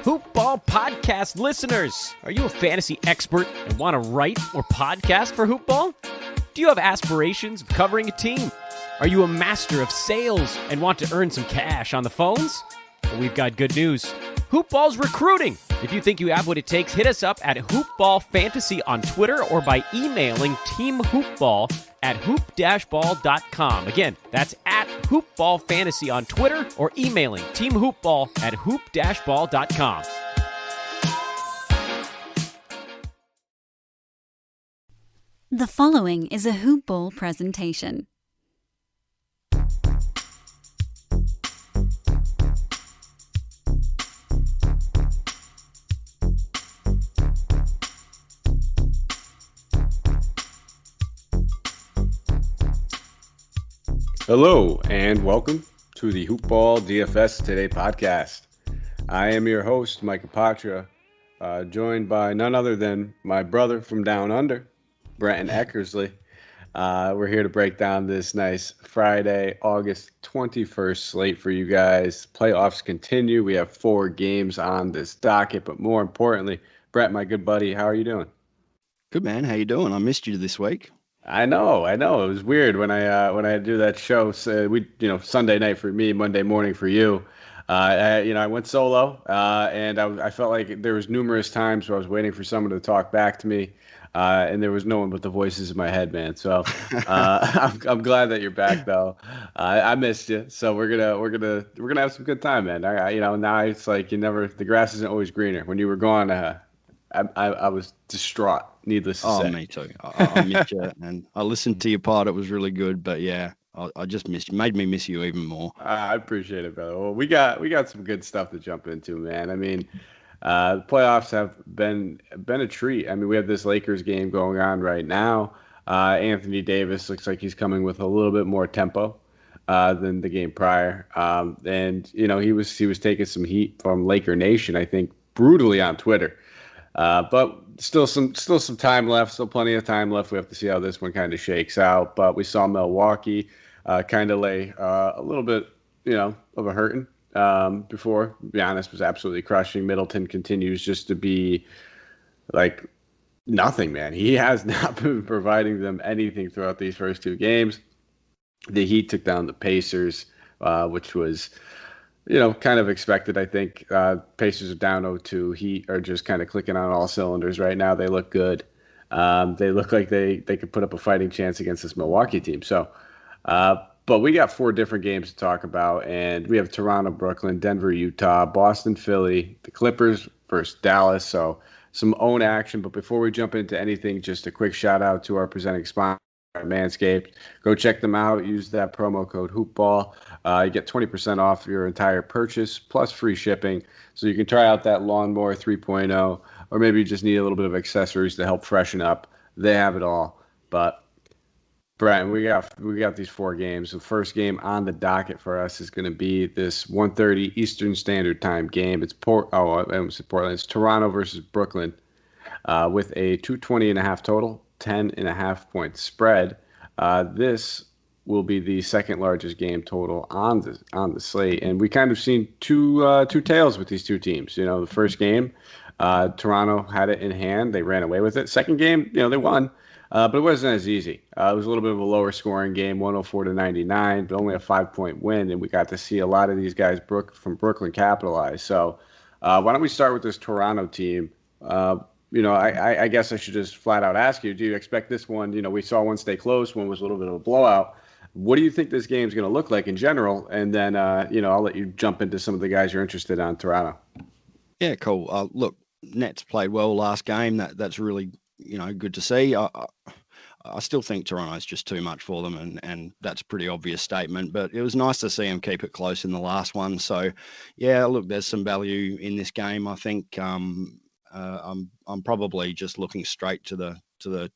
Hoopball podcast listeners. Are you a fantasy expert and want to write or podcast for Hoopball? Do you have aspirations of covering a team? Are you a master of sales and want to earn some cash on the phones? Well, we've got good news. Hoopball's recruiting. If you think you have what it takes, hit us up at Hoopball Fantasy on Twitter or by emailing teamhoopball@hoop-ball.com. Again, that's at Hoopball Fantasy on Twitter or emailing teamhoopball@hoop-ball.com. The following is a Hoopball presentation. Hello, and welcome to the Hoopball DFS Today podcast. I am your host, Mike Apatra, joined by none other than my brother from down under, Brenton Eckersley. We're here to break down this nice Friday, August 21st slate for you guys. Playoffs continue. We have 4 games on this docket, but more importantly, Brett, my good buddy, how are you doing? Good, man. How you doing? I missed you this week. I know. It was weird when I do that show. So Sunday night for me, Monday morning for you. I went solo, and I felt like there was numerous times where I was waiting for someone to talk back to me, and there was no one but the voices in my head, man. So I'm glad that you're back, though. I missed you, so we're gonna have some good time, man. Now it's like the grass isn't always greener. When you were gone, I was distraught, needless to say. Oh, me too. I missed you, and I listened to your pod. It was really good, but yeah, I just missed you. Made me miss you even more. I appreciate it, brother. Well, we got some good stuff to jump into, man. I mean, the playoffs have been a treat. I mean, we have this Lakers game going on right now. Anthony Davis looks like he's coming with a little bit more tempo than the game prior, and he was taking some heat from Laker Nation, I think, brutally on Twitter. But still some time left, still plenty of time left. We have to see how this one kind of shakes out. But we saw Milwaukee kind of lay a little bit, of a hurting before. Giannis was absolutely crushing. Middleton continues just to be like nothing, man. He has not been providing them anything throughout these first 2 games. The Heat took down the Pacers, which was kind of expected, I think. Pacers are down 0-2. Heat are just kind of clicking on all cylinders right now. They look good. They look like they could put up a fighting chance against this Milwaukee team. So, but we got 4 different games to talk about, and we have Toronto, Brooklyn, Denver, Utah, Boston, Philly, the Clippers versus Dallas. So some own action. But before we jump into anything, just a quick shout out to our presenting sponsor, Manscaped. Go check them out. Use that promo code HoopBall. You get 20% off your entire purchase plus free shipping. So you can try out that Lawnmower 3.0, or maybe you just need a little bit of accessories to help freshen up. They have it all. But Brian, we got these 4 games. The first game on the docket for us is going to be this 1:30 Eastern Standard Time game. It's Portland. It's Toronto versus Brooklyn, with a 220.5 total. 10.5 point spread. This will be the second largest game total on the slate, and we kind of seen two tales with these 2 teams. The first game, Toronto had it in hand; they ran away with it. Second game, they won, but it wasn't as easy. It was a little bit of a lower scoring game, 104-99, but only a 5-point win, and we got to see a lot of these guys from Brooklyn capitalize. So, why don't we start with this Toronto team? I guess I should just flat out ask you, do you expect this one? We saw one stay close, one was a little bit of a blowout. What do you think this game's going to look like in general? And then, I'll let you jump into some of the guys you're interested in Toronto. Yeah, cool. Look, Nets played well last game. That's really, good to see. I still think Toronto's just too much for them, and that's a pretty obvious statement. But it was nice to see them keep it close in the last one. So, yeah, look, there's some value in this game. I think I'm probably just looking straight to the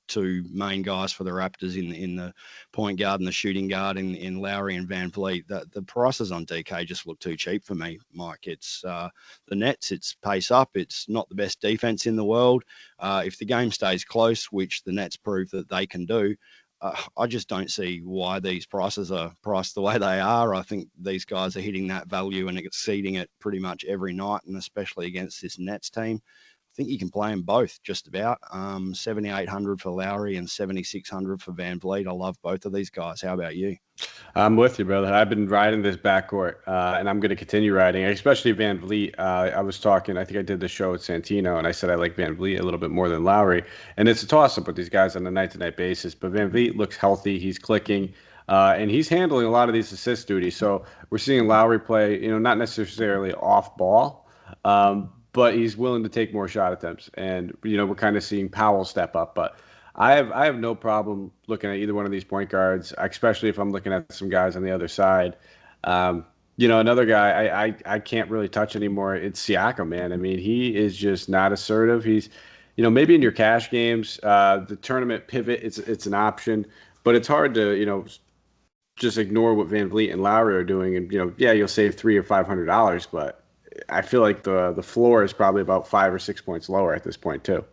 2 main guys for the Raptors in the point guard and the shooting guard in Lowry and Van Vliet. The prices on DK just look too cheap for me, Mike. It's the Nets. It's pace up. It's not the best defense in the world. If the game stays close, which the Nets prove that they can do, I just don't see why these prices are priced the way they are. I think these guys are hitting that value and exceeding it pretty much every night, and especially against this Nets team. I think you can play them both just about. 7,800 for Lowry and 7,600 for Van Vliet. I love both of these guys. How about you? I'm with you, brother. I've been riding this backcourt, and I'm going to continue riding, especially Van Vliet. I was talking, I think I did the show with Santino, and I said I like Van Vliet a little bit more than Lowry. And it's a toss-up with these guys on a night-to-night basis. But Van Vliet looks healthy. He's clicking, and he's handling a lot of these assist duties. So we're seeing Lowry play, not necessarily off ball, but he's willing to take more shot attempts. And, we're kind of seeing Powell step up. But I have no problem looking at either one of these point guards, especially if I'm looking at some guys on the other side. Another guy I can't really touch anymore. It's Ciaco, man. I mean, he is just not assertive. He's, maybe in your cash games, the tournament pivot, it's an option, but it's hard to, just ignore what Van Vliet and Lowry are doing. And, you'll save $300 or $500, but I feel like the floor is probably about 5 or 6 points lower at this point too.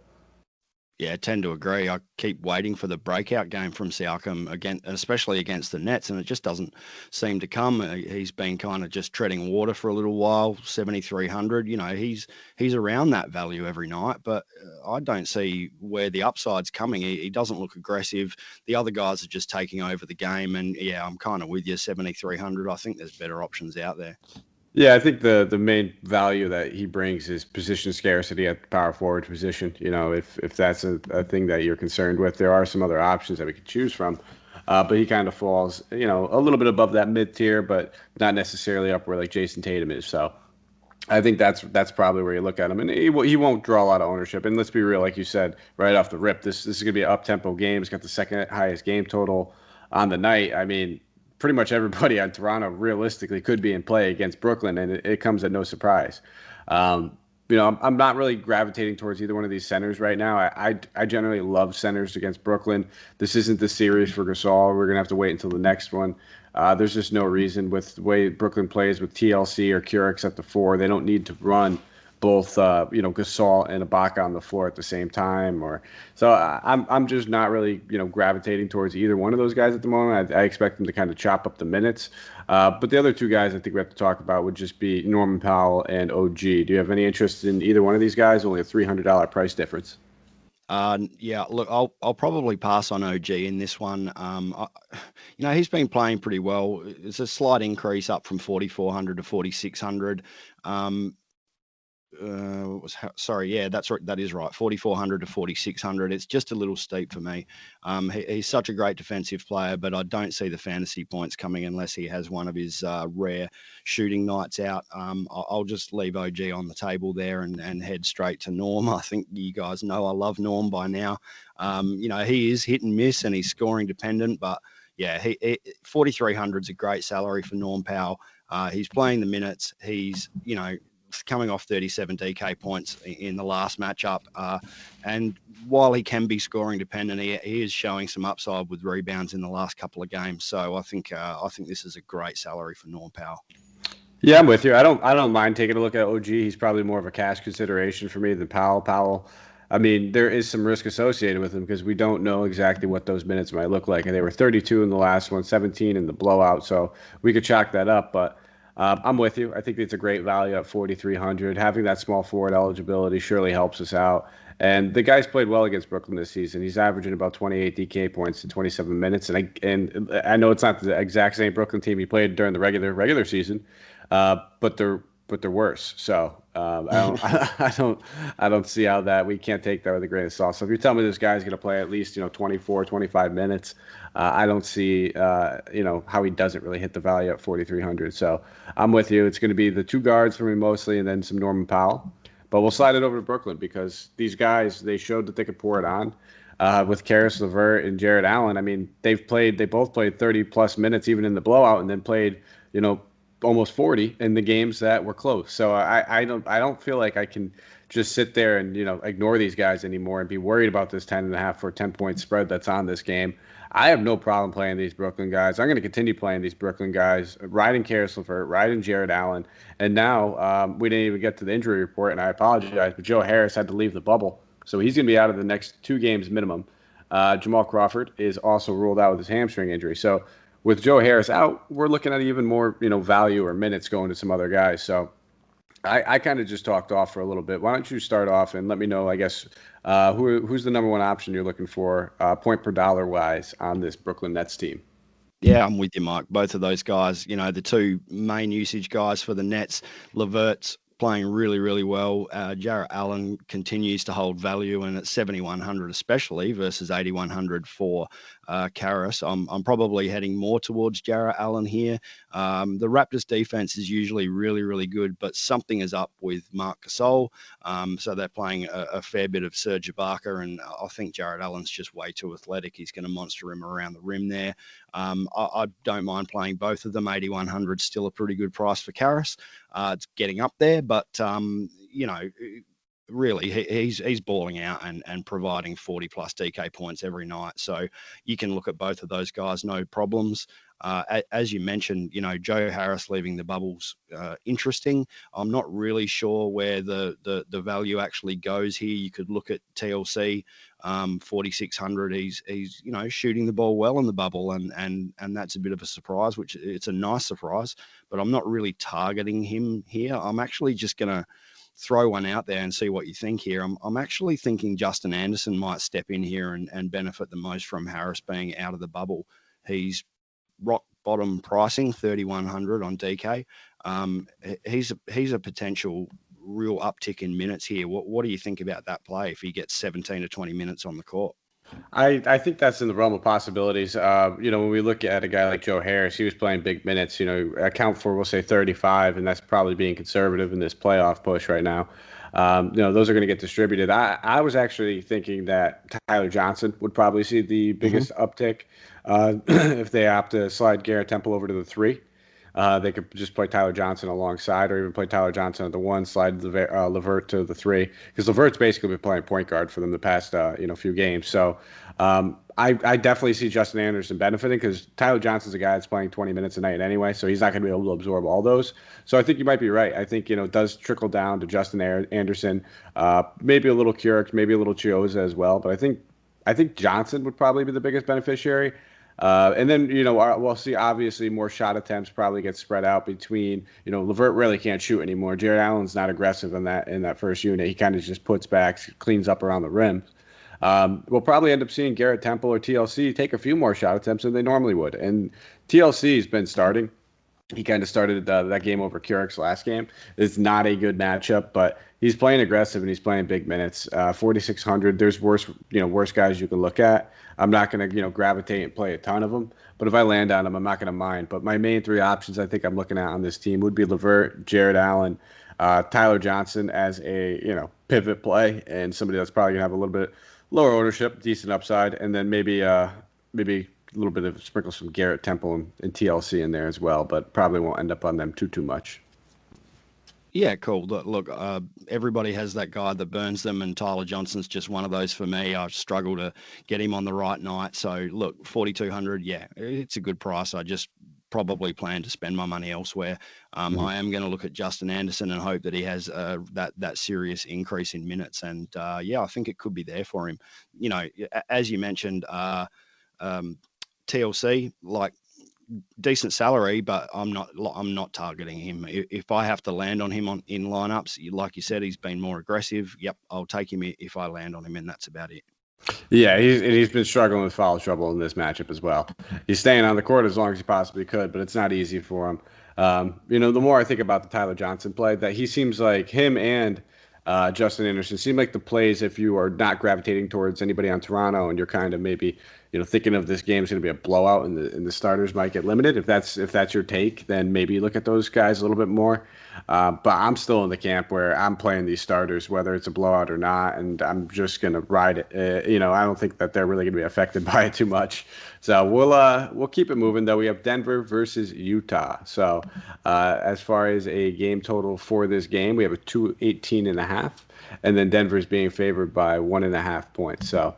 Yeah, I tend to agree. I keep waiting for the breakout game from Ciaco again, especially against the Nets, and it just doesn't seem to come. He's been kind of just treading water for a little while. 7,300. He's around that value every night, but I don't see where the upside's coming. He doesn't look aggressive. The other guys are just taking over the game, and yeah, I'm kind of with you. 7,300. I think there's better options out there. Yeah, I think the main value that he brings is position scarcity at the power forward position. If that's a thing that you're concerned with, there are some other options that we could choose from. But he kind of falls, a little bit above that mid tier, but not necessarily up where like Jason Tatum is. So I think that's probably where you look at him, and he won't draw a lot of ownership. And let's be real, like you said right off the rip, this is going to be an up tempo game. It's got the second highest game total on the night. I mean, pretty much everybody on Toronto realistically could be in play against Brooklyn, and it comes at no surprise. I'm not really gravitating towards either one of these centers right now. I generally love centers against Brooklyn. This isn't the series for Gasol. We're going to have to wait until the next one. There's just no reason with the way Brooklyn plays with TLC or Curix at the 4. They don't need to run both Gasol and Ibaka on the floor at the same time, so I'm just not really gravitating towards either one of those guys at the moment. I expect them to kind of chop up the minutes, but the other two guys I think we have to talk about would just be Norman Powell and OG. Do you have any interest in either one of these guys? Only a $300 price difference. Yeah, look, I'll probably pass on OG in this one. He's been playing pretty well. It's a slight increase up from 4,400 to 4,600. That's right. That is right. 4,400 to 4,600. It's just a little steep for me. He's such a great defensive player, but I don't see the fantasy points coming unless he has one of his rare shooting nights out. I'll just leave OG on the table there and head straight to Norm. I think you guys know I love Norm by now. He is hit and miss and he's scoring dependent, but yeah, 4,300 is a great salary for Norm Powell. He's playing the minutes. He's, coming off 37 DK points in the last matchup. And while he can be scoring dependent, he is showing some upside with rebounds in the last couple of games. So I think this is a great salary for Norm Powell. Yeah, I'm with you. I don't mind taking a look at OG. He's probably more of a cash consideration for me than Powell. Powell, I mean, there is some risk associated with him because we don't know exactly what those minutes might look like. And they were 32 in the last one, 17 in the blowout. So we could chalk that up, but I'm with you. I think it's a great value at 4,300. Having that small forward eligibility surely helps us out. And the guy's played well against Brooklyn this season. He's averaging about 28 DK points in 27 minutes. And I know it's not the exact same Brooklyn team he played during the regular season, but they're worse. So I don't see how that we can't take that with a grain of salt. So if you tell me this guy's going to play at least 24, 25 minutes, I don't see how he doesn't really hit the value at 4,300. So I'm with you. It's going to be the two guards for me mostly, and then some Norman Powell. But we'll slide it over to Brooklyn because these guys, they showed that they could pour it on. With Karis LeVert and Jared Allen, I mean, they both played 30 plus minutes even in the blowout, and then played almost 40 in the games that were close. So I don't feel like I can just sit there and ignore these guys anymore and be worried about this 10.5 or 10-point spread that's on this game. I have no problem playing these Brooklyn guys. I'm going to continue playing these Brooklyn guys, riding Karis LeVert, riding Jared Allen. And now we didn't even get to the injury report, and I apologize, but Joe Harris had to leave the bubble. So he's going to be out of the next 2 games minimum. Jamal Crawford is also ruled out with his hamstring injury. So with Joe Harris out, we're looking at even more, value or minutes going to some other guys. So I kind of just talked off for a little bit. Why don't you start off and let me know, I guess, who's the number one option you're looking for, point per dollar wise, on this Brooklyn Nets team? Yeah, I'm with you, Mike. Both of those guys, the two main usage guys for the Nets, Levert's playing really, really well. Jarrett Allen continues to hold value, and at 7,100 especially versus 8,100 for Karras. I'm probably heading more towards Jarrett Allen here. The Raptors defense is usually really, really good, but something is up with Marc Gasol. So they're playing a fair bit of Serge Ibaka, and I think Jarrett Allen's just way too athletic. He's going to monster him around the rim there. I don't mind playing both of them. 8,100 still a pretty good price for Karras. It's getting up there, but really he's balling out and providing 40 plus DK points every night. So you can look at both of those guys, no problems. As you mentioned, Joe Harris leaving the bubble's interesting. I'm not really sure where the value actually goes here. You could look at TLC, 4,600. He's shooting the ball well in the bubble, and that's a bit of a surprise, which it's a nice surprise, but I'm not really targeting him here. I'm actually just going to throw one out there and see what you think here. I'm actually thinking Justin Anderson might step in here and benefit the most from Harris being out of the bubble. He's rock bottom pricing, 3,100 on DK. He's a potential real uptick in minutes here. What do you think about that play if he gets 17 to 20 minutes on the court? I think that's in the realm of possibilities. When we look at a guy like Joe Harris, he was playing big minutes, account for, we'll say 35, and that's probably being conservative in this playoff push right now. Those are going to get distributed. I was actually thinking that Tyler Johnson would probably see the biggest uptick if they opt to slide Garrett Temple over to the 3. They could just play Tyler Johnson alongside, or even play Tyler Johnson at the 1, slide Levert to the 3, because Levert's basically been playing point guard for them the past few games. So I definitely see Justin Anderson benefiting, because Tyler Johnson's a guy that's playing 20 minutes a night anyway, so he's not going to be able to absorb all those. So I think you might be right. I think it does trickle down to Justin Anderson, maybe a little Keurig, maybe a little Chioza as well, but I think Johnson would probably be the biggest beneficiary. And then, we'll see obviously more shot attempts probably get spread out between, Levert really can't shoot anymore. Jared Allen's not aggressive in that first unit. He kind of just puts back, cleans up around the rim. We'll probably end up seeing Garrett Temple or TLC take a few more shot attempts than they normally would. And TLC's been starting. He kind of started that game over Keurig's last game. It's not a good matchup, but he's playing aggressive and he's playing big minutes. 4,600. There's worse guys you can look at. I'm not going to gravitate and play a ton of them, but if I land on them, I'm not going to mind. But my main 3 options I think I'm looking at on this team would be Levert, Jared Allen, Tyler Johnson as a pivot play, and somebody that's probably going to have a little bit lower ownership, decent upside, and then maybe a little bit of sprinkle some Garrett Temple and TLC in there as well, but probably won't end up on them too much. Yeah, cool. Look, everybody has that guy that burns them, and Tyler Johnson's just one of those for me. I struggle to get him on the right night. So, look, 4,200, yeah, it's a good price. I just probably plan to spend my money elsewhere. I am going to look at Justin Anderson and hope that he has that serious increase in minutes. And, I think it could be there for him. As you mentioned, TLC, like, decent salary, but I'm not targeting him. If I have to land on him in lineups, like you said, he's been more aggressive. Yep, I'll take him if I land on him, and that's about it. Yeah, he's been struggling with foul trouble in this matchup as well. He's staying on the court as long as he possibly could, but it's not easy for him. The more I think about the Tyler Johnson play, that he seems like him and Justin Anderson seem like the plays if you are not gravitating towards anybody on Toronto and you're kind of maybe thinking of this game is going to be a blowout and the starters might get limited. If that's your take, then maybe look at those guys a little bit more. But I'm still in the camp where I'm playing these starters, whether it's a blowout or not, and I'm just going to ride it. I don't think that they're really going to be affected by it too much. So we'll keep it moving, though. We have Denver versus Utah. So as far as a game total for this game, we have a 218.5, and then Denver's being favored by 1.5 points. So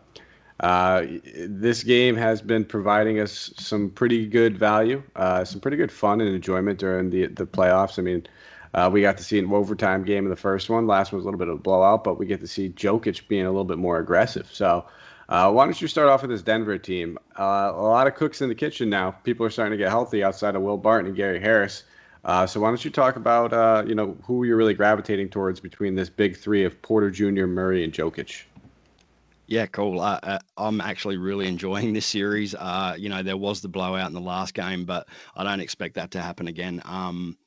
this game has been providing us some pretty good value, some pretty good fun and enjoyment during the playoffs. I mean, we got to see an overtime game in the first one. Last one was a little bit of a blowout, but we get to see Jokic being a little bit more aggressive. So Why don't you start off with this Denver team? A lot of cooks in the kitchen now. People are starting to get healthy outside of Will Barton and Gary Harris. So why don't you talk about who you're really gravitating towards between this big three of Porter Jr., Murray, and Jokic? Yeah, cool. I'm actually really enjoying this series. There was the blowout in the last game, but I don't expect that to happen again.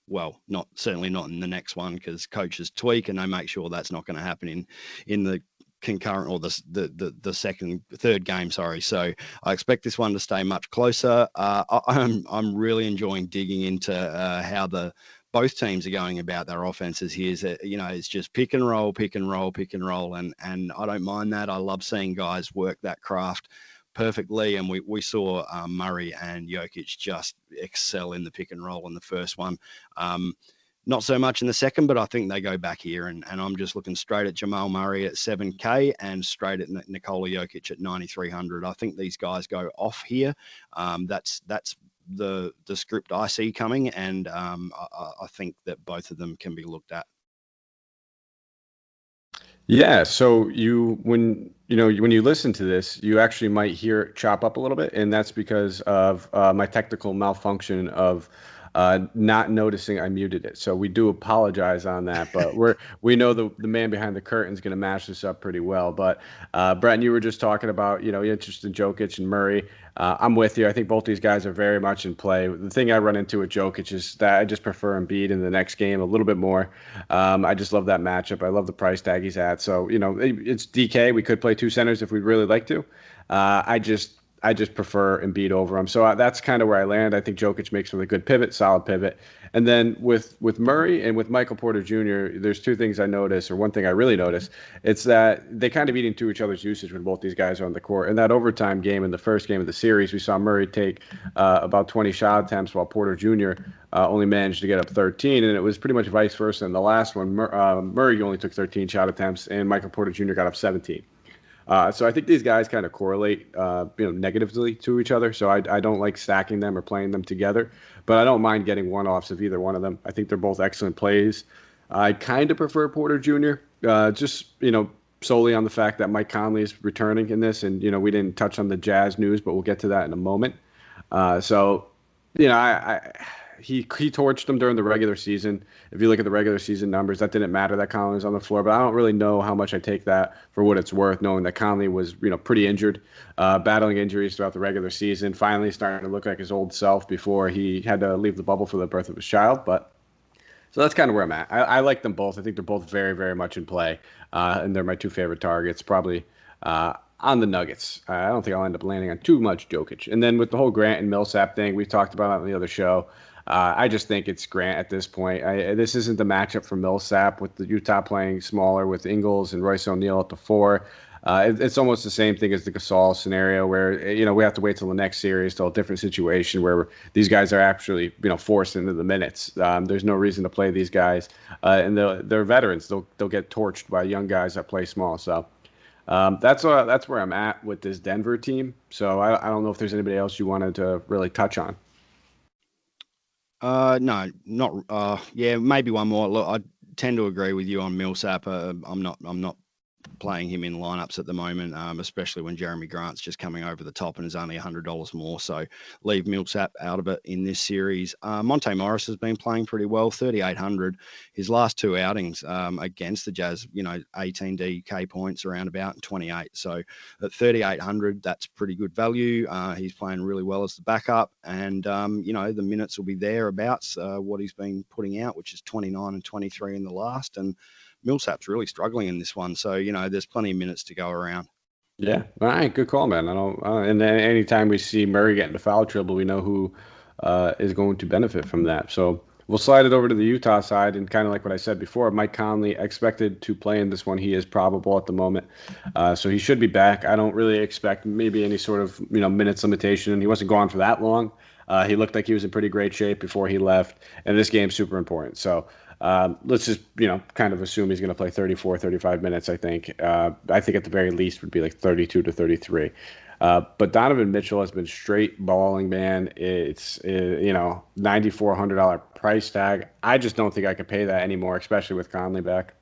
Well, certainly not in the next one, because coaches tweak and they make sure that's not going to happen in the concurrent or the third game. Sorry. So I expect this one to stay much closer. I'm really enjoying digging into how both teams are going about their offenses here. It's just pick and roll, pick and roll, pick and roll. And I don't mind that. I love seeing guys work that craft perfectly. And we saw Murray and Jokic just excel in the pick and roll in the first one. Not so much in the second, but I think they go back here. And I'm just looking straight at Jamal Murray at 7K and straight at Nikola Jokic at 9,300. I think these guys go off here. That's the script I see coming, and I think that both of them can be looked at. Yeah, so when you listen to this, you actually might hear it chop up a little bit, and that's because of my technical malfunction of not noticing I muted it. So we do apologize on that, but we know the man behind the curtain is going to mash this up pretty well. But Brenton, you were just talking about your interest in Jokic and Murray. I'm with you. I think both these guys are very much in play. The thing I run into with Jokic is that I just prefer Embiid in the next game a little bit more. I just love that matchup. I love the price tag he's at. So it's DK. We could play two centers if we'd really like to. I just prefer Embiid over him. So that's kind of where I land. I think Jokic makes a really good pivot, solid pivot. And then with Murray and with Michael Porter Jr., there's two things I notice, or one thing I really notice. It's that they kind of eat into each other's usage when both these guys are on the court. In that overtime game, in the first game of the series, we saw Murray take about 20 shot attempts while Porter Jr. Only managed to get up 13, and it was pretty much vice versa in the last one. Murray only took 13 shot attempts, and Michael Porter Jr. got up 17. So I think these guys kind of correlate, negatively to each other. So I don't like stacking them or playing them together, but I don't mind getting one-offs of either one of them. I think they're both excellent plays. I kind of prefer Porter Jr. Just solely on the fact that Mike Conley is returning in this, and we didn't touch on the Jazz news, but we'll get to that in a moment. He torched them during the regular season. If you look at the regular season numbers, that didn't matter that Conley was on the floor. But I don't really know how much I take that for what it's worth, knowing that Conley was pretty injured, battling injuries throughout the regular season, finally starting to look like his old self before he had to leave the bubble for the birth of his child. But so that's kind of where I'm at. I like them both. I think they're both very, very much in play, and they're my two favorite targets, probably on the Nuggets. I don't think I'll end up landing on too much Jokic. And then with the whole Grant and Millsap thing, we talked about it on the other show. I just think it's Grant at this point. This isn't the matchup for Millsap with the Utah playing smaller with Ingles and Royce O'Neal at the 4. It's almost the same thing as the Gasol scenario where, we have to wait till the next series, till a different situation where these guys are actually, forced into the minutes. There's no reason to play these guys. And they're veterans. They'll get torched by young guys that play small. So that's where I'm at with this Denver team. So I don't know if there's anybody else you wanted to really touch on. No, not. Yeah, maybe one more. Look, I tend to agree with you on Millsap. I'm not playing him in lineups at the moment, especially when Jeremy Grant's just coming over the top and is only $100 more. So leave Millsap out of it in this series. Monte Morris has been playing pretty well, 3,800. His last two outings against the Jazz, 18 DK points around about and 28. So at 3,800, that's pretty good value. He's playing really well as the backup, and the minutes will be thereabouts what he's been putting out, which is 29 and 23 in the last. And Millsap's really struggling in this one, so there's plenty of minutes to go around. Yeah, all right, good call, man. And then anytime we see Murray get into foul trouble, we know who is going to benefit from that. So we'll slide it over to the Utah side, and kind of like what I said before, Mike Conley expected to play in this one. He is probable at the moment, so he should be back. I don't really expect maybe any sort of minutes limitation. He wasn't gone for that long. He looked like he was in pretty great shape before he left, and this game's super important. So. Let's just, kind of assume he's going to play 34, 35 minutes, I think. I think at the very least would be like 32 to 33. But Donovan Mitchell has been straight balling, man. It's, $9,400 price tag. I just don't think I could pay that anymore, especially with Conley back.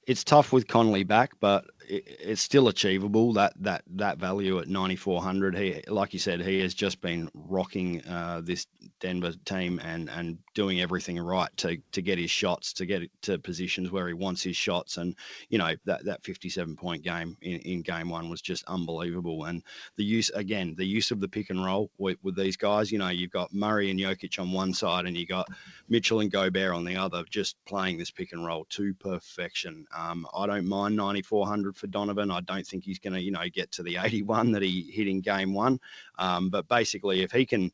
It's tough with Conley back, but it's still achievable, that value at 9,400. He, like you said, he has just been rocking this Denver team and doing everything right to get his shots, to get to positions where he wants his shots. And, that 57-point game in game one was just unbelievable. And the use of the pick and roll with these guys, you've got Murray and Jokic on one side and you got Mitchell and Gobert on the other, just playing this pick and roll to perfection. I don't mind 9,400 for Donovan. I don't think he's going to, get to the 81 that he hit in game one. But basically, if he can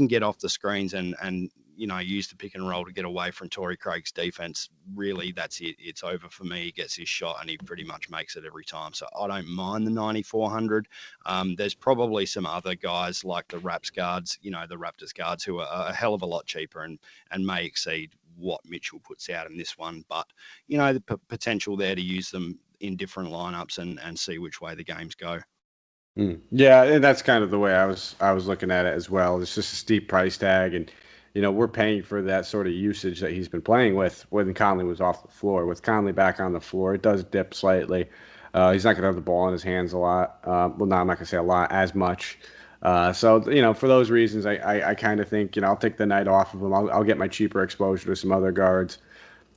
get off the screens and use the pick and roll to get away from Torrey Craig's defense, really, that's it. It's over for me. He gets his shot and he pretty much makes it every time. So I don't mind the 9,400. There's probably some other guys like the Raptors guards who are a hell of a lot cheaper and may exceed what Mitchell puts out in this one. But, the potential there to use them in different lineups and see which way the games go. Yeah, and that's kind of the way I was looking at it as well. It's just a steep price tag, and we're paying for that sort of usage that he's been playing with when Conley was off the floor. With Conley back on the floor, it does dip slightly. He's not going to have the ball in his hands a lot. I'm not going to say a lot, as much. So for those reasons, I kind of think I'll take the night off of him. I'll get my cheaper exposure to some other guards.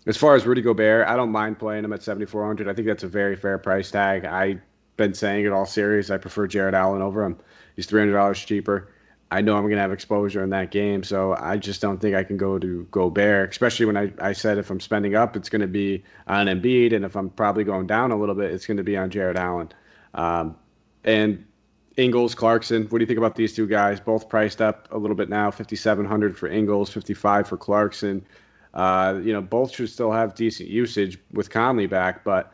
As far as Rudy Gobert, I don't mind playing him at 7,400. I think that's a very fair price tag. I've been saying it all series. I prefer Jared Allen over him. He's $300 cheaper. I know I'm going to have exposure in that game, so I just don't think I can go to Gobert, especially when I said if I'm spending up, it's going to be on Embiid, and if I'm probably going down a little bit, it's going to be on Jared Allen. And Ingles, Clarkson, what do you think about these two guys? Both priced up a little bit now, 5,700 for Ingles, 55 for Clarkson. Both should still have decent usage with Conley back, but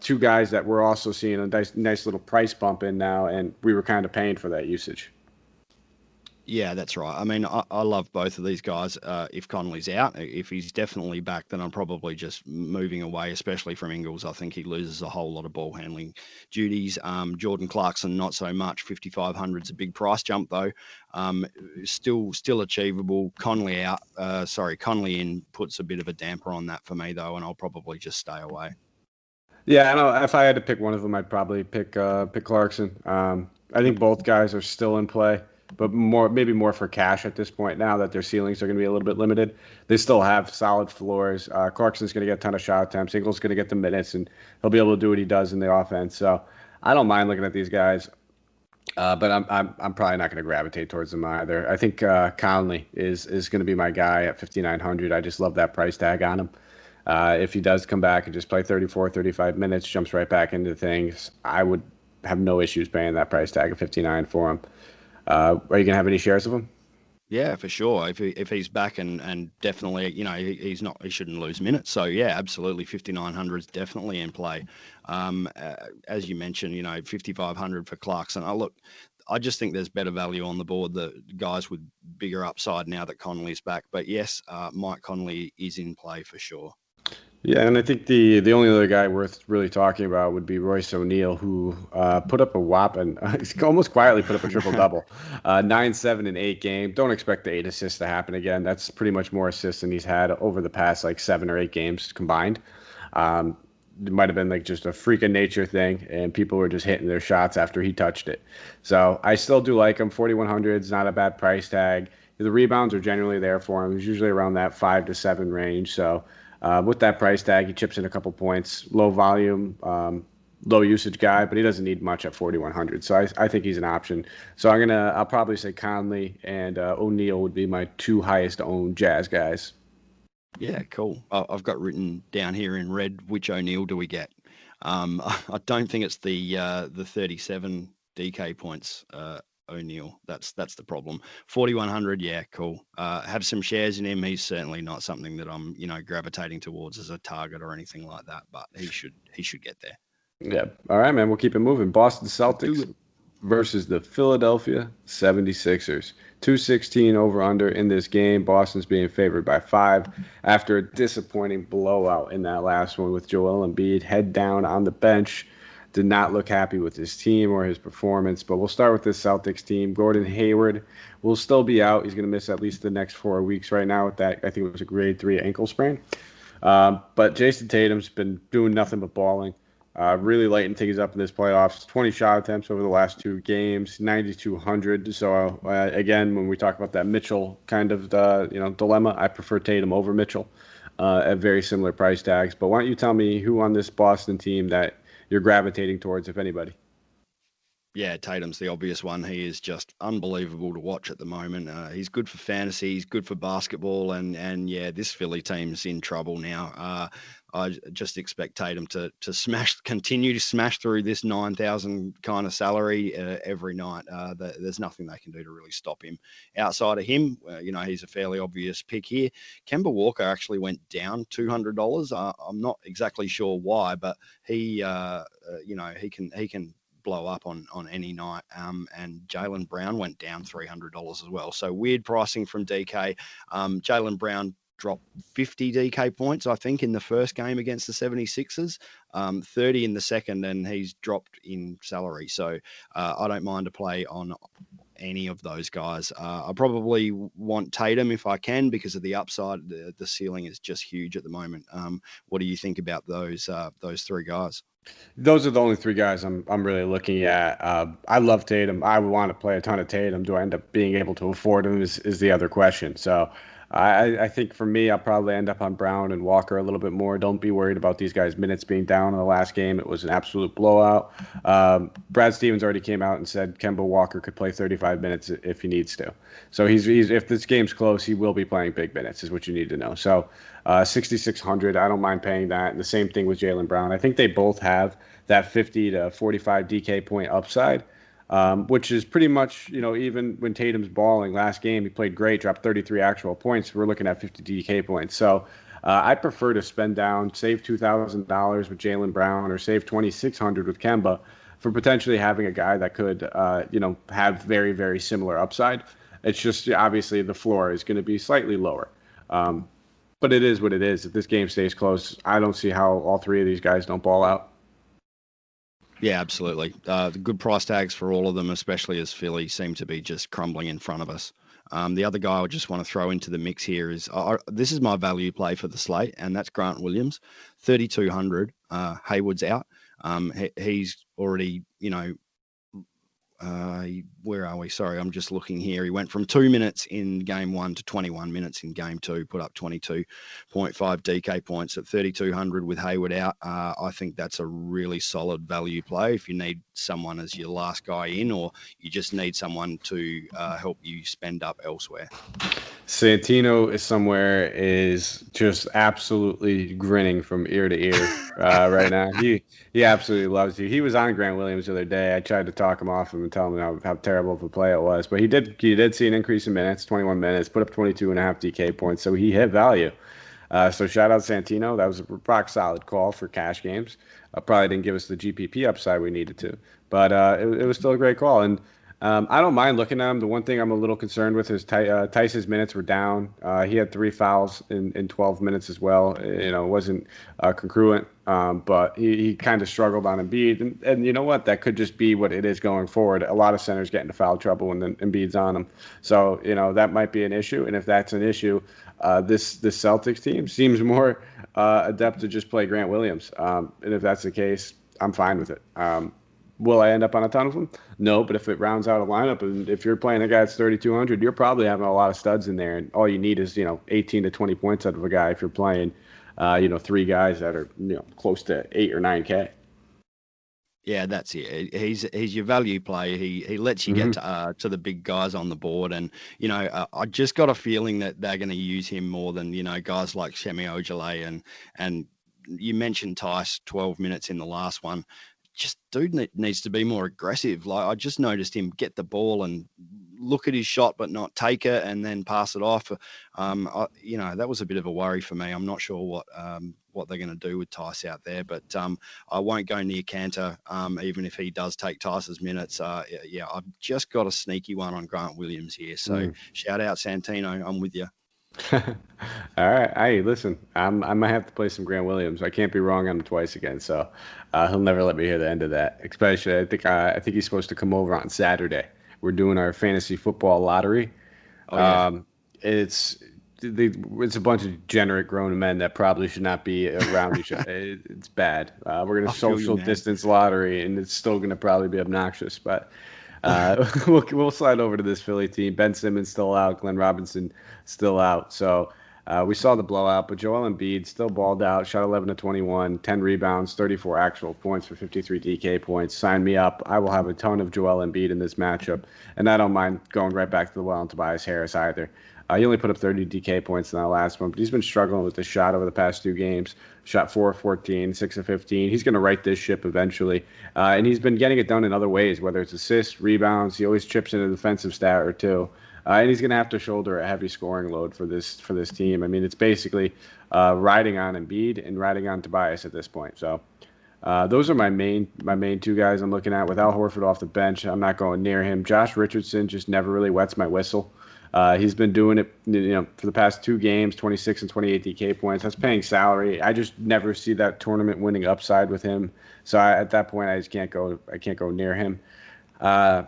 two guys that we're also seeing a nice little price bump in now, and we were kind of paying for that usage. Yeah, that's right. I mean, I love both of these guys. If Conley's out, if he's definitely back, then I'm probably just moving away, especially from Ingles. I think he loses a whole lot of ball handling duties. Jordan Clarkson, not so much. 5,500 is a big price jump, though. Still achievable. Conley out. Conley in puts a bit of a damper on that for me, though, and I'll probably just stay away. Yeah, I know. If I had to pick one of them, I'd probably pick Clarkson. I think both guys are still in play, but maybe more for cash at this point now that their ceilings are going to be a little bit limited. They still have solid floors. Clarkson's going to get a ton of shot attempts. Ingles going to get the minutes, and he'll be able to do what he does in the offense. So I don't mind looking at these guys, but I'm probably not going to gravitate towards them either. I think Conley is going to be my guy at 5,900. I just love that price tag on him. If he does come back and just play 34, 35 minutes, jumps right back into things, I would have no issues paying that price tag of 59 for him. Are you going to have any shares of him? Yeah, for sure. If he's back and definitely, he shouldn't lose minutes. So yeah, absolutely, 5,900 is definitely in play. As you mentioned, 5,500 for Clarkson. I just think there's better value on the board, the guys with bigger upside now that Conley's back. But yes, Mike Conley is in play for sure. Yeah, and I think the only other guy worth really talking about would be Royce O'Neal, who put up a whopping, he's almost quietly put up a triple-double. 9, 7, and 8 game. Don't expect the 8 assists to happen again. That's pretty much more assists than he's had over the past 7 or 8 games combined. It might have been just a freak of nature thing, and people were just hitting their shots after he touched it. So I still do like him. 4,100 is not a bad price tag. The rebounds are generally there for him. He's usually around that 5 to 7 range. So with that price tag, he chips in a couple points. Low volume, low usage guy, but he doesn't need much at 4,100. So I think he's an option. So I'll probably say Conley and O'Neal would be my 2 highest owned Jazz guys. Yeah, cool. I've got written down here in red, which O'Neal do we get? I don't think it's the 37 DK points O'Neal. That's the problem. 4,100, yeah, cool. Have some shares in him. He's certainly not something that I'm gravitating towards as a target or anything like that, but he should get there. Yeah. All right, man. We'll keep it moving. Boston Celtics versus the Philadelphia 76ers. 216 over under in this game. Boston's being favored by 5 after a disappointing blowout in that last one with Joel Embiid head down on the bench. Did not look happy with his team or his performance, but we'll start with this Celtics team. Gordon Hayward will still be out. He's going to miss at least the next 4 weeks right now with that. I think it was a grade 3 ankle sprain. But Jason Tatum's been doing nothing but balling. Really lighting things up in this playoffs. 20 shot attempts over the last 2 games, 9,200. So again, when we talk about that Mitchell kind of dilemma, I prefer Tatum over Mitchell at very similar price tags. But why don't you tell me who on this Boston team that you're gravitating towards, if anybody? Yeah, Tatum's the obvious one. He is just unbelievable to watch at the moment. He's good for fantasy. He's good for basketball, and yeah, this Philly team's in trouble now. I just expect Tatum to continue to smash through this 9,000 kind of salary every night. There's nothing they can do to really stop him. Outside of him, he's a fairly obvious pick here. Kemba Walker actually went down $200. I'm not exactly sure why, but he can blow up on any night. And Jaylen Brown went down $300 as well. So weird pricing from DK. Jaylen Brown dropped 50 DK points, I think, in the first game against the 76ers, 30 in the second, and he's dropped in salary. So I don't mind to play on any of those guys. I probably want Tatum if I can because of the upside. The ceiling is just huge at the moment. What do you think about those three guys? Those are the only 3 guys I'm really looking at. I love Tatum. I would want to play a ton of Tatum. Do I end up being able to afford him is the other question. So I think for me, I'll probably end up on Brown and Walker a little bit more. Don't be worried about these guys' minutes being down in the last game. It was an absolute blowout. Brad Stevens already came out and said Kemba Walker could play 35 minutes if he needs to. So he's if this game's close, he will be playing big minutes is what you need to know. So 6,600, I don't mind paying that. And the same thing with Jaylen Brown. I think they both have that 50 to 45 DK point upside. Which is pretty much, even when Tatum's balling last game, he played great, dropped 33 actual points. We're looking at 50 DK points. So I prefer to spend down, save $2,000 with Jaylen Brown or save 2,600 with Kemba for potentially having a guy that could, have very, very similar upside. It's just obviously the floor is going to be slightly lower. But it is what it is. If this game stays close, I don't see how all 3 of these guys don't ball out. Yeah, absolutely. The good price tags for all of them, especially as Philly seem to be just crumbling in front of us. The other guy I just want to throw into the mix here is this is my value play for the slate, and that's Grant Williams, 3,200. Hayward's out. He's already, where are we? Sorry, I'm just looking here. He went from 2 minutes in game 1 to 21 minutes in game 2, put up 22.5 DK points at 3,200 with Hayward out. I think that's a really solid value play if you need someone as your last guy in, or you just need someone to help you spend up elsewhere. Santino is just absolutely grinning from ear to ear right now. He absolutely loves you. He was on Grant Williams the other day. I tried to talk him off him and tell him how terrible of a play it was, but he did see an increase in minutes, 21 minutes, put up 22.5 DK points, so he hit value. So shout out Santino. That was a rock solid call for cash games. Probably didn't give us the GPP upside we needed to, but it was still a great call. And I don't mind looking at him. The one thing I'm a little concerned with is Tice's minutes were down. He had 3 fouls in 12 minutes as well. It wasn't congruent, but he kind of struggled on Embiid. And you know what? That could just be what it is going forward. A lot of centers get into foul trouble when Embiid's on them. So, that might be an issue. And if that's an issue, this Celtics team seems more adept to just play Grant Williams. And if that's the case, I'm fine with it. Will I end up on a ton of them? No, but if it rounds out a lineup, and if you're playing a guy that's 3,200, you're probably having a lot of studs in there, and all you need is 18 to 20 points out of a guy if you're playing 3 guys that are close to 8 or 9K. Yeah, that's it. He's your value play. He lets you get to the big guys on the board, and I just got a feeling that they're going to use him more than guys like Semi Ojeleye and you mentioned Tice 12 minutes in the last one. Just dude needs to be more aggressive. Like I just noticed him get the ball and look at his shot, but not take it and then pass it off. That was a bit of a worry for me. I'm not sure what they're going to do with Tice out there, but I won't go near Cantor, even if he does take Tice's minutes. I've just got a sneaky one on Grant Williams here. So shout out Santino. I'm with you. All right. Hey, listen, I might have to play some Grant Williams. I can't be wrong on him twice again, so he'll never let me hear the end of that. Especially, I think he's supposed to come over on Saturday. We're doing our fantasy football lottery. Oh, yeah. It's it's a bunch of degenerate grown men that probably should not be around each other. It's bad. We're gonna social distance lottery, and it's still gonna probably be obnoxious. But we'll slide over to this Philly team. Ben Simmons still out. Glenn Robinson still out. So we saw the blowout, but Joel Embiid still balled out. Shot 11 to 21, 10 rebounds, 34 actual points for 53 DK points. Sign me up. I will have a ton of Joel Embiid in this matchup, and I don't mind going right back to the well and Tobias Harris either. He only put up 30 DK points in that last one, but he's been struggling with the shot over the past 2 games. Shot 4 of 14, 6 of 15. He's going to right this ship eventually. And he's been getting it done in other ways, whether it's assists, rebounds. He always chips in a defensive stat or two. And he's going to have to shoulder a heavy scoring load for this team. I mean, it's basically riding on Embiid and riding on Tobias at this point. So those are my main 2 guys I'm looking at. With Al Horford off the bench, I'm not going near him. Josh Richardson just never really wets my whistle. He's been doing it, for the past 2 games, 26 and 28 DK points. That's paying salary. I just never see that tournament winning upside with him. So at that point, I just can't go. I can't go near him. And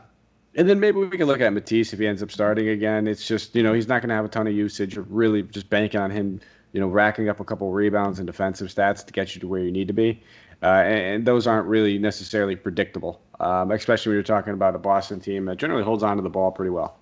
then maybe we can look at Matisse if he ends up starting again. It's just he's not going to have a ton of usage. You're really just banking on him, racking up a couple rebounds and defensive stats to get you to where you need to be. And those aren't really necessarily predictable, especially when you're talking about a Boston team that generally holds on to the ball pretty well.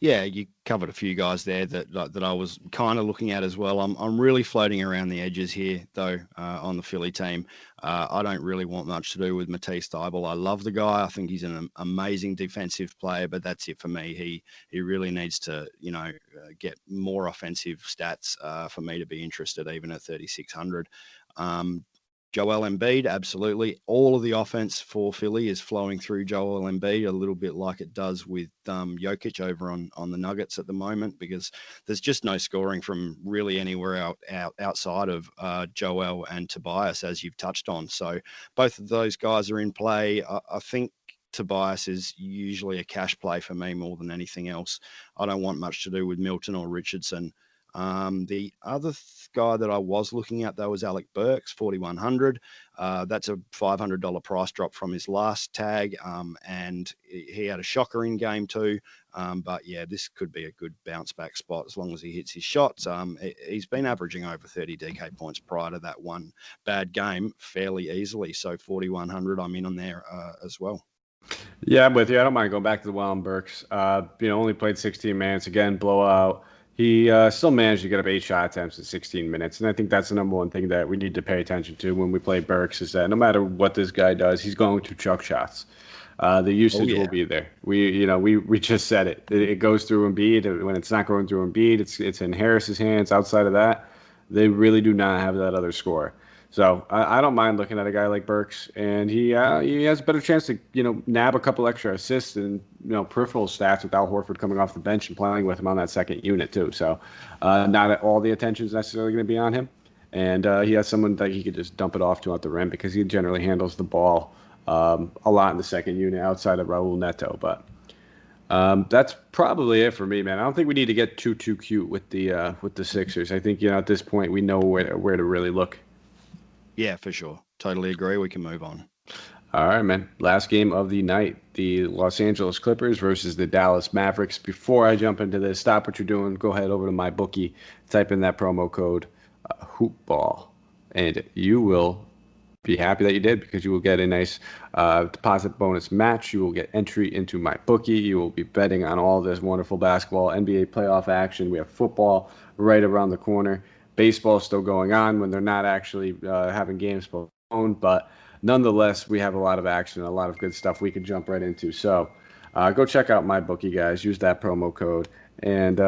Yeah, you covered a few guys there that I was kind of looking at as well. I'm really floating around the edges here, though, on the Philly team. I don't really want much to do with Matisse Thybulle. I love the guy. I think he's an amazing defensive player, but that's it for me. He really needs to, get more offensive stats for me to be interested, even at 3,600. Joel Embiid, absolutely. All of the offense for Philly is flowing through Joel Embiid, a little bit like it does with Jokic over on the Nuggets at the moment, because there's just no scoring from really anywhere outside of Joel and Tobias, as you've touched on. So both of those guys are in play. I think Tobias is usually a cash play for me more than anything else. I don't want much to do with Milton or Richardson. The other guy that I was looking at, though, was Alec Burks, 4,100. That's a $500 price drop from his last tag, and he had a shocker in game 2. But, yeah, this could be a good bounce-back spot as long as he hits his shots. He's been averaging over 30 DK points prior to that one bad game fairly easily. So 4,100, I'm in on there as well. Yeah, I'm with you. I don't mind going back to the Wellen Burks. Only played 16 minutes. Again, blowout. He still managed to get up 8 shot attempts in 16 minutes. And I think that's the number one thing that we need to pay attention to when we play Burks is that no matter what this guy does, he's going to chuck shots. The usage will be there. We just said it. It goes through Embiid. When it's not going through Embiid, it's in Harris's hands. Outside of that, they really do not have that other score. So I don't mind looking at a guy like Burks, and he has a better chance to nab a couple extra assists and peripheral stats with Al Horford coming off the bench and playing with him on that second unit too. So not all the attention is necessarily going to be on him, and he has someone that he could just dump it off to at the rim because he generally handles the ball a lot in the second unit outside of Raul Neto. But that's probably it for me, man. I don't think we need to get too cute with the Sixers. I think at this point we know where to really look. Yeah, for sure. Totally agree. We can move on. All right, man. Last game of the night, the Los Angeles Clippers versus the Dallas Mavericks. Before I jump into this, stop what you're doing. Go ahead over to my bookie, type in that promo code HoopBall, and you will be happy that you did because you will get a nice deposit bonus match. You will get entry into my bookie. You will be betting on all this wonderful basketball, NBA playoff action. We have football right around the corner. Baseball is still going on when they're not actually having games postponed, but nonetheless, we have a lot of action, a lot of good stuff we could jump right into. So go check out my bookie, guys. Use that promo code and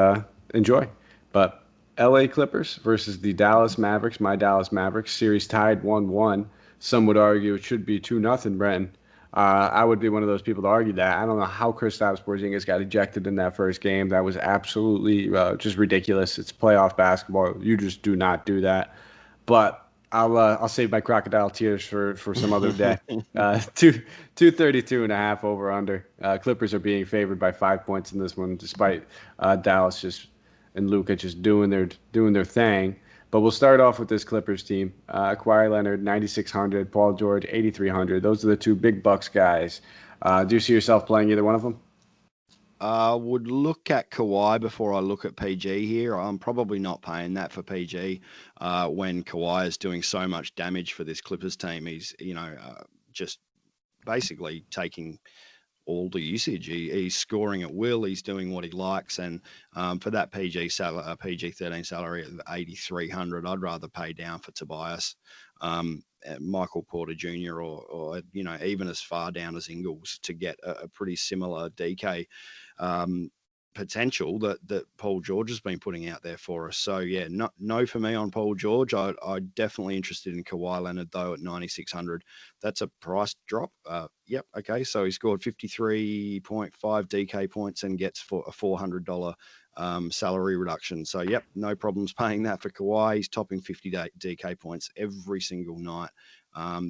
enjoy. But LA Clippers versus the Dallas Mavericks, my Dallas Mavericks, series tied 1-1. Some would argue it should be 2-0, Brenton. I would be one of those people to argue that. I don't know how Kristaps Porzingis got ejected in that first game. That was absolutely just ridiculous. It's playoff basketball. You just do not do that. But I'll save my crocodile tears for some other day. 232.5 over under. Clippers are being favored by 5 points in this one, despite Dallas and Luka just doing their thing. But we'll start off with this Clippers team. Kawhi Leonard, 9,600. Paul George, 8,300. Those are the two big bucks guys. Do you see yourself playing either one of them? Would look at Kawhi before I look at PG here. I'm probably not paying that for PG when Kawhi is doing so much damage for this Clippers team. He's, just basically taking all the usage. He's scoring at will. He's doing what he likes, and for that PG-13 salary of 8,300, I'd rather pay down for Tobias, Michael Porter Jr. or even as far down as Ingles to get a pretty similar DK potential that Paul George has been putting out there for us. So yeah, no for me on Paul George. I'm definitely interested in Kawhi Leonard though at 9,600. That's a price drop. Yep. Okay. So he scored 53.5 DK points and gets for a $400 salary reduction. So yep, no problems paying that for Kawhi. He's topping 50 DK points every single night.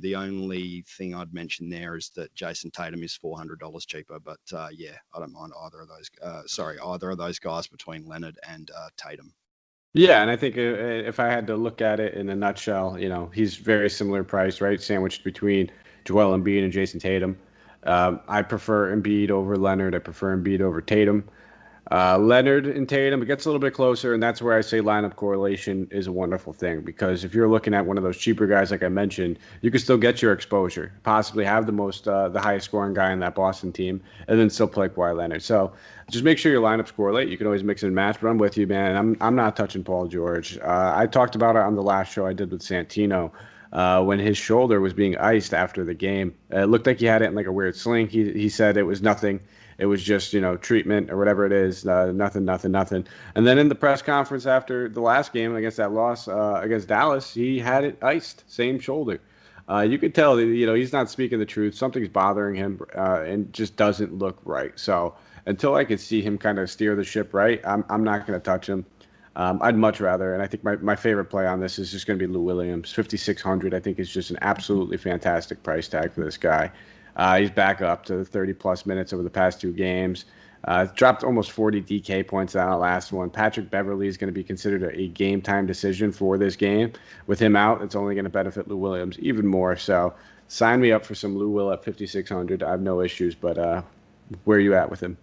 The only thing I'd mention there is that Jason Tatum is $400 cheaper, but yeah, I don't mind either of those guys between Leonard and Tatum. Yeah, and I think if I had to look at it in a nutshell, he's very similar price, right? Sandwiched between Joel Embiid and Jason Tatum. I prefer Embiid over Leonard. I prefer Embiid over Tatum. Leonard and Tatum, it gets a little bit closer, and that's where I say lineup correlation is a wonderful thing, because if you're looking at one of those cheaper guys like I mentioned, you can still get your exposure, possibly have the highest scoring guy in that Boston team, and then still play Kawhi Leonard. So just make sure your lineups correlate. You can always mix and match, but I'm with you, man. I'm not touching Paul George. I talked about it on the last show I did with Santino. When his shoulder was being iced after the game, it looked like he had it in like a weird sling. He said it was nothing. It was just, treatment or whatever it is, nothing. And then in the press conference after the last game against that loss against Dallas, he had it iced, same shoulder. You could tell that, he's not speaking the truth. Something's bothering him and just doesn't look right. So until I could see him kind of steer the ship right, I'm not going to touch him. I'd much rather, and I think my favorite play on this is just going to be Lou Williams. 5,600, I think, is just an absolutely fantastic price tag for this guy. He's back up to 30-plus minutes over the past two games. Dropped almost 40 DK points on that last one. Patrick Beverley is going to be considered a game-time decision for this game. With him out, it's only going to benefit Lou Williams even more. So sign me up for some Lou Will at 5,600. I have no issues, but where are you at with him?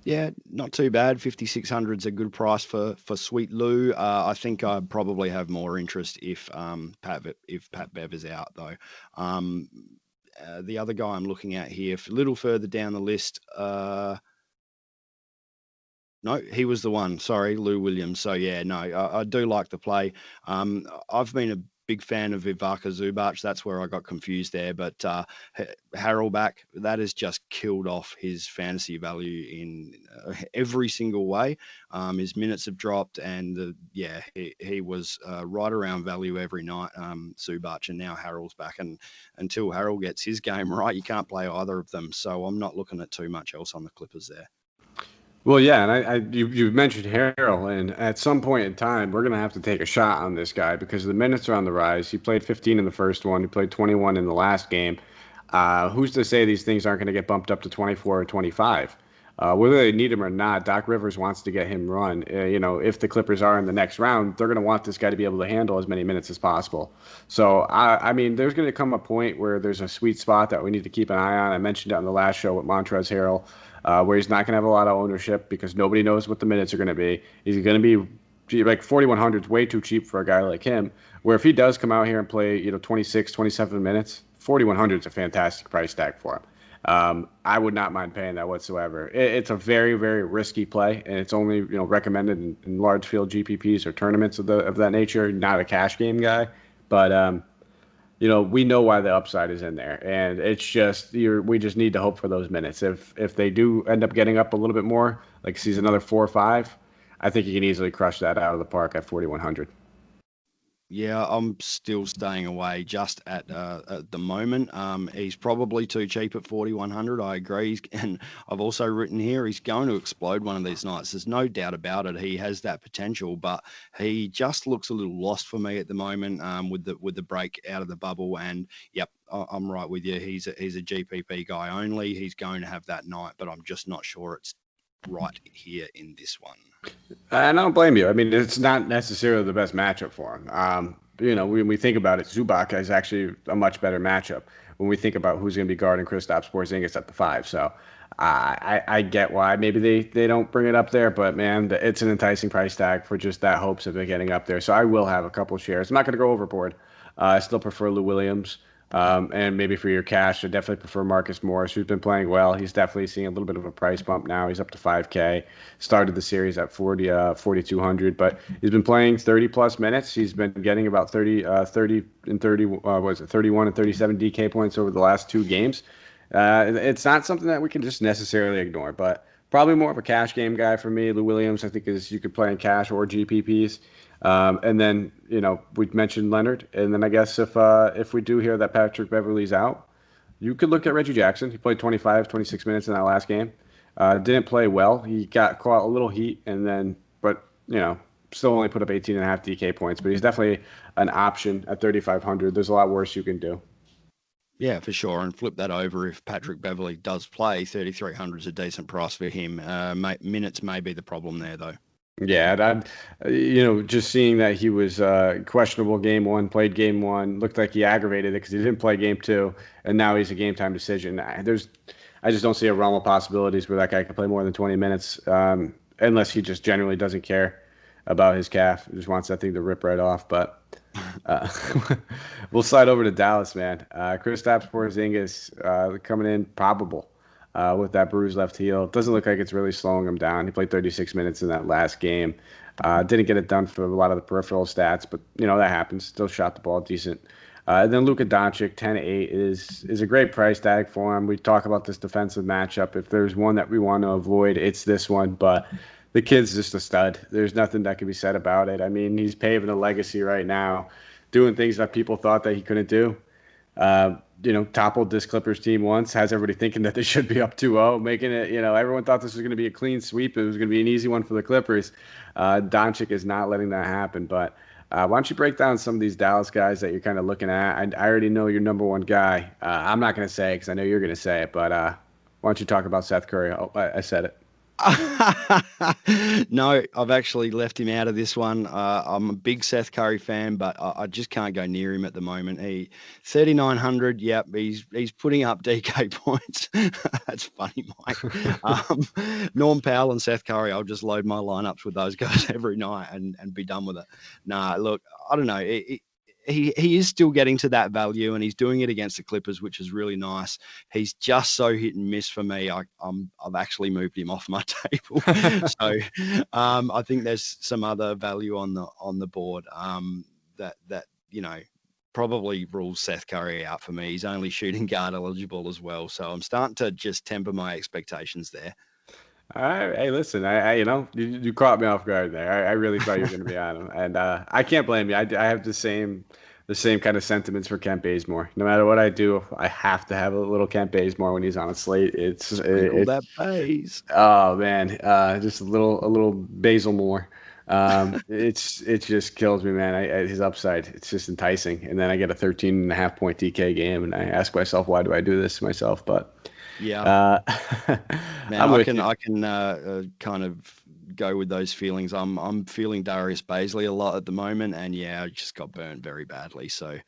Yeah, not too bad. 5,600 is a good price for Sweet Lou. I think I probably have more interest if Pat Bev is out though. The other guy I'm looking at here, a little further down the list. No, he was the one. Sorry, Lou Williams. So yeah, no, I do like the play. I've been a big fan of Ivica Zubac. That's where I got confused there. But Harrell back, that has just killed off his fantasy value in every single way. His minutes have dropped, and he was right around value every night, Zubac, and now Harrell's back. And until Harrell gets his game right, you can't play either of them. So I'm not looking at too much else on the Clippers there. Well, yeah, and you mentioned Harrell, and at some point in time, we're going to have to take a shot on this guy because the minutes are on the rise. He played 15 in the first one. He played 21 in the last game. Who's to say these things aren't going to get bumped up to 24 or 25? Whether they need him or not, Doc Rivers wants to get him run. If the Clippers are in the next round, they're going to want this guy to be able to handle as many minutes as possible. So, I mean, there's going to come a point where there's a sweet spot that we need to keep an eye on. I mentioned it on the last show with Montrezl Harrell. Where he's not going to have a lot of ownership because nobody knows what the minutes are going to be. He's going to be like 4,100 is way too cheap for a guy like him. Where if he does come out here and play, 26, 27 minutes, 4,100 is a fantastic price tag for him. I would not mind paying that whatsoever. It's a very, very risky play, and it's only recommended in large field GPPs or tournaments of that nature. Not a cash game guy, but we know why the upside is in there, and it's just we just need to hope for those minutes. If they do end up getting up a little bit more, like sees another 4 or 5, I think you can easily crush that out of the park at 4,100. Yeah, I'm still staying away just at the moment. He's probably too cheap at 4,100. I agree. And I've also written here he's going to explode one of these nights. There's no doubt about it. He has that potential, but he just looks a little lost for me at the moment with the break out of the bubble. And yep, I'm right with you. He's a GPP guy only. He's going to have that night, but I'm just not sure it's right here in this one. And I don't blame you. I mean, it's not necessarily the best matchup for him. when we think about it, Zubac is actually a much better matchup when we think about who's going to be guarding Kristaps Porzingis at the 5. So I get why maybe they don't bring it up there, but man, it's an enticing price tag for just that hopes of it getting up there. So I will have a couple shares. I'm not going to go overboard. I still prefer Lou Williams. And maybe for your cash, I definitely prefer Marcus Morris, who's been playing well. He's definitely seeing a little bit of a price bump now. He's up to 5K. Started the series at 4,200, but he's been playing 30 plus minutes. He's been getting about 30 and 31 and 37 DK points over the last 2 games. It's not something that we can just necessarily ignore, but probably more of a cash game guy for me. Lou Williams, I think, is you could play in cash or GPPs. And then, we mentioned Leonard. And then I guess if we do hear that Patrick Beverley's out, you could look at Reggie Jackson. He played 26 minutes in that last game. Didn't play well. He got caught a little heat but still only put up 18.5 DK points. But he's definitely an option at 3,500. There's a lot worse you can do. Yeah, for sure. And flip that over. If Patrick Beverley does play, 3,300 is a decent price for him. Minutes may be the problem there, though. Yeah, just seeing that he was questionable game 1, played game 1, looked like he aggravated it because he didn't play game 2, and now he's a game time decision. I just don't see a realm of possibilities where that guy can play more than 20 minutes unless he just generally doesn't care about his calf. He just wants that thing to rip right off. But we'll slide over to Dallas, man. Kristaps Porzingis coming in probable. With that bruised left heel. It doesn't look like it's really slowing him down. He played 36 minutes in that last game. Didn't get it done for a lot of the peripheral stats, but, that happens. Still shot the ball decent. And then Luka Doncic, 10-8 is a great price tag for him. We talk about this defensive matchup. If there's one that we want to avoid, it's this one. But the kid's just a stud. There's nothing that can be said about it. I mean, he's paving a legacy right now, doing things that people thought that he couldn't do. Toppled this Clippers team once, has everybody thinking that they should be up 2-0, making it, everyone thought this was going to be a clean sweep. It was going to be an easy one for the Clippers. Doncic is not letting that happen. But why don't you break down some of these Dallas guys that you're kind of looking at? I already know your number one guy. I'm not going to say it because I know you're going to say it, but why don't you talk about Seth Curry? Oh, I said it. No, I've actually left him out of this one. I'm a big Seth Curry fan, but I just can't go near him at the moment. 3,900. Yep, he's putting up DK points. That's funny, Mike. Norm Powell and Seth Curry. I'll just load my lineups with those guys every night and be done with it. Nah, look, I don't know. He is still getting to that value, and he's doing it against the Clippers, which is really nice. He's just so hit and miss for me. I've actually moved him off my table. So I think there's some other value on the board that probably rules Seth Curry out for me. He's only shooting guard eligible as well, so I'm starting to just temper my expectations there. All right. Hey, listen, you caught me off guard there. I really thought you were going to be on him, and I can't blame you. I have the same kind of sentiments for Kent Bazemore. No matter what I do, I have to have a little Kent Bazemore when he's on a slate. It's that Baze. Oh man, just a little Basil more. It just kills me, man. His upside, it's just enticing, and then I get a 13.5 point DK game, and I ask myself, why do I do this to myself? But yeah, man, I can kind of go with those feelings. I'm feeling Darius Bazley a lot at the moment, and I just got burnt very badly. So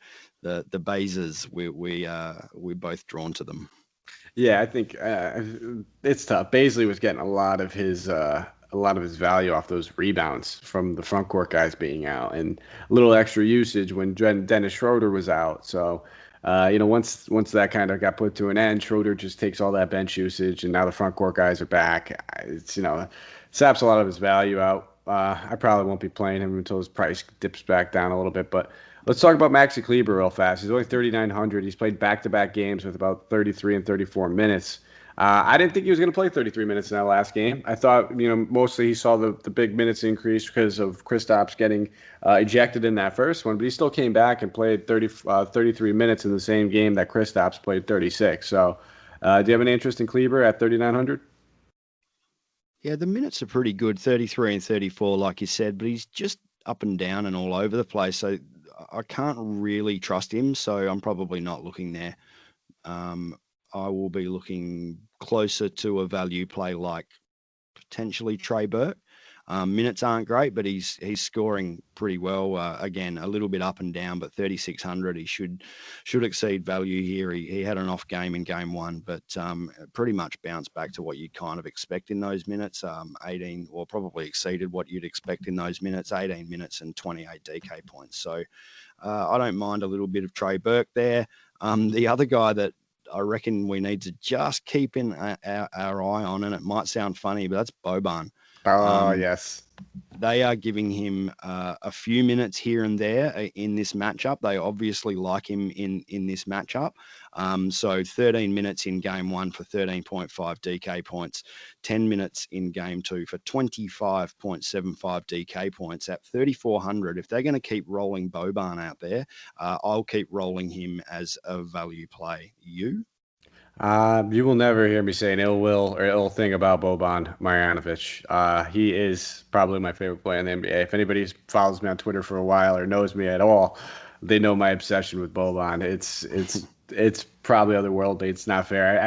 the Bazers, we're both drawn to them. Yeah, I think it's tough. Bazley was getting a lot of his value off those rebounds from the front court guys being out, and a little extra usage when Dennis Schroeder was out. So. Once that kind of got put to an end, Schroeder just takes all that bench usage, and now the front court guys are back. It's saps a lot of his value out. I probably won't be playing him until his price dips back down a little bit. But let's talk about Maxi Cleaver real fast. He's only 3,900. He's played back-to-back games with about 33 and 34 minutes. I didn't think he was going to play 33 minutes in that last game. I thought, mostly he saw the big minutes increase because of Kristaps getting ejected in that first one, but he still came back and played 33 minutes in the same game that Kristaps played 36. So do you have any interest in Cleaver at 3,900? Yeah, the minutes are pretty good, 33 and 34, like you said, but he's just up and down and all over the place. So I can't really trust him, so I'm probably not looking there. I will be looking closer to a value play like potentially Trey Burke. Minutes aren't great, but he's scoring pretty well. Again, a little bit up and down, but 3,600. He should exceed value here. He had an off game in game one, but pretty much bounced back to what you'd kind of expect in those minutes. 18, or probably exceeded what you'd expect in those minutes. 18 minutes and 28 DK points. So I don't mind a little bit of Trey Burke there. The other guy that I reckon we need to just keep in our eye on, and it might sound funny, but that's Boban. Oh, yes. They are giving him a few minutes here and there in this matchup. They obviously like him in this matchup. So 13 minutes in game one for 13.5 DK points, 10 minutes in game two for 25.75 DK points at 3,400. If they're going to keep rolling Boban out there, I'll keep rolling him as a value play. You will never hear me say an ill will or ill thing about Boban Marjanovic. He is probably my favorite player in the NBA. If anybody follows me on Twitter for a while or knows me at all, they know my obsession with Boban. It's probably otherworldly. It's not fair.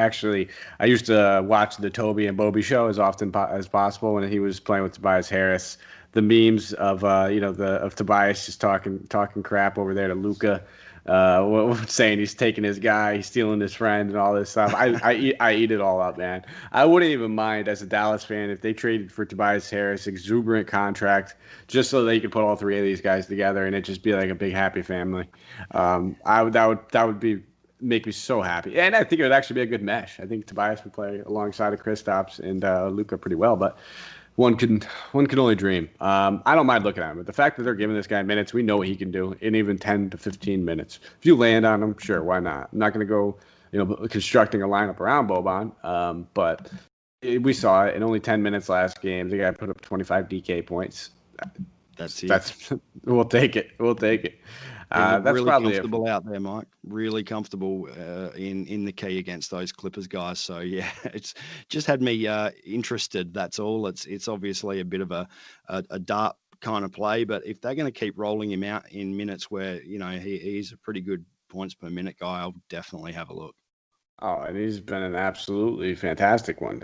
I used to watch the Toby and Bobby show as often as possible when he was playing with Tobias Harris. The memes of of Tobias just talking crap over there to Luka. Saying he's taking his guy, he's stealing his friend, and all this stuff. I eat it all up, man. I wouldn't even mind as a Dallas fan if they traded for Tobias Harris, exuberant contract, just so they could put all three of these guys together and it just be like a big happy family. That would make me so happy, and I think it would actually be a good mesh. I think Tobias would play alongside of Kristaps and Luka pretty well, but. One can only dream. I don't mind looking at him, but the fact that they're giving this guy minutes, we know what he can do in even 10 to 15 minutes. If you land on him, sure, why not? I'm not going to go, constructing a lineup around Boban, but we saw it in only 10 minutes last game. The guy put up 25 DK points. That's it. We'll take it. That's really probably comfortable out there, Mike. Really comfortable in the key against those Clippers guys. So yeah, it's just had me interested. That's all. It's obviously a bit of a dart kind of play, but if they're going to keep rolling him out in minutes where he's a pretty good points per minute guy, I'll definitely have a look. Oh, and he's been an absolutely fantastic one.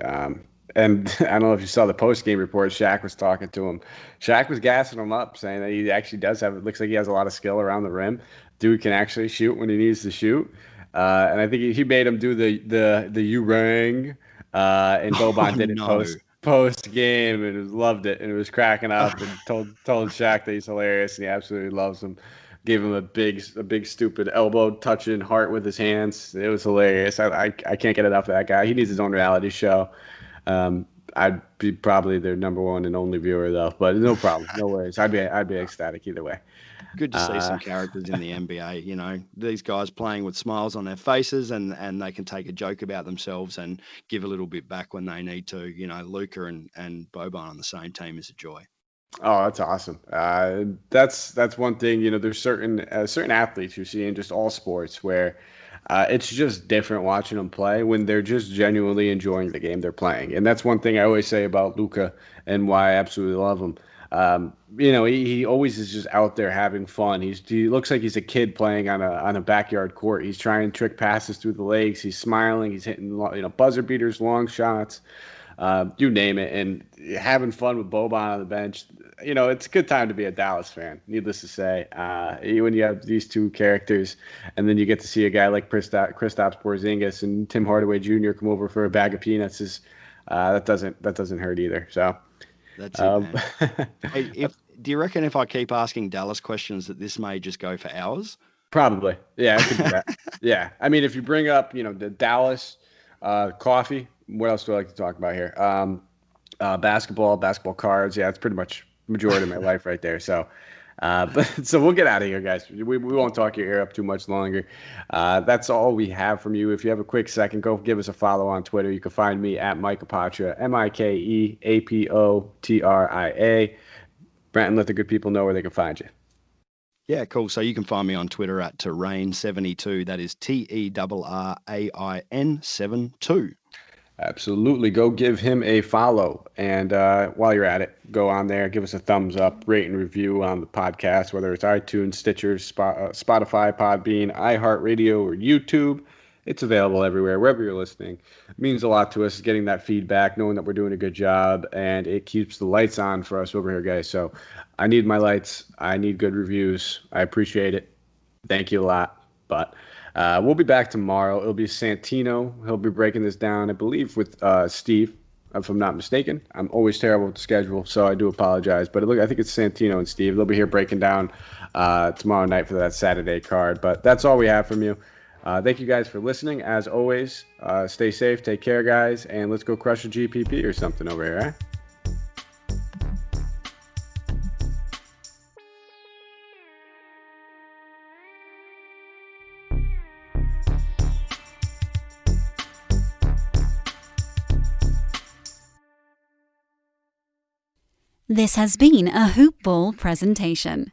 And I don't know if you saw the post-game report. Shaq was talking to him. Shaq was gassing him up, saying that he actually does have – it looks like he has a lot of skill around the rim. Dude can actually shoot when he needs to shoot. And I think he made him do the U-ring. And Boban did it post-game and loved it. And it was cracking up and told Shaq that he's hilarious and he absolutely loves him. Gave him a big stupid elbow touching heart with his hands. It was hilarious. I can't get enough of that guy. He needs his own reality show. I'd be probably their number one and only viewer though, but no problem, no worries. I'd be ecstatic either way. Good to see some characters in the NBA. These guys playing with smiles on their faces, and they can take a joke about themselves and give a little bit back when they need to. Luka and Boban on the same team is a joy. Oh, that's awesome. That's one thing. There's certain athletes you see in just all sports where. It's just different watching them play when they're just genuinely enjoying the game they're playing. And that's one thing I always say about Luka and why I absolutely love him. He always is just out there having fun. He looks like he's a kid playing on a backyard court. He's trying trick passes through the legs. He's smiling. He's hitting buzzer beaters, long shots, you name it. And having fun with Boban on the bench. It's a good time to be a Dallas fan, needless to say. When you have these two characters, and then you get to see a guy like Kristaps Porzingis and Tim Hardaway Jr. come over for a bag of peanuts, that doesn't hurt either. So that's it, man. Hey, do you reckon if I keep asking Dallas questions that this may just go for hours? Probably, yeah, I could do that. Yeah, I mean, if you bring up the Dallas coffee, what else do I like to talk about here? Basketball cards. Yeah, it's pretty much majority of my life right there. So so we'll get out of here, guys. We won't talk your ear up too much longer. That's all we have from you. If you have a quick second, go give us a follow on Twitter. You can find me at Mike Apotria, MikeApotria. Brenton, let the good people know where they can find you. Yeah, cool. So you can find me on Twitter at Terrain72. That is TERRAIN 72. Absolutely. Go give him a follow. And while you're at it, go on there, give us a thumbs up, rate and review on the podcast, whether it's iTunes, Stitcher, Spotify, Podbean, iHeartRadio, or YouTube. It's available everywhere, wherever you're listening. It means a lot to us getting that feedback, knowing that we're doing a good job, and it keeps the lights on for us over here, guys. So I need my lights. I need good reviews. I appreciate it. Thank you a lot. But we'll be back tomorrow. It'll be Santino. He'll be breaking this down, I believe, with Steve, if I'm not mistaken. I'm always terrible with the schedule, so I do apologize. But look, I think it's Santino and Steve. They'll be here breaking down tomorrow night for that Saturday card. But that's all we have from you. Thank you guys for listening. As always, stay safe, take care, guys, and let's go crush a GPP or something over here, eh? This has been a Hoop Ball presentation.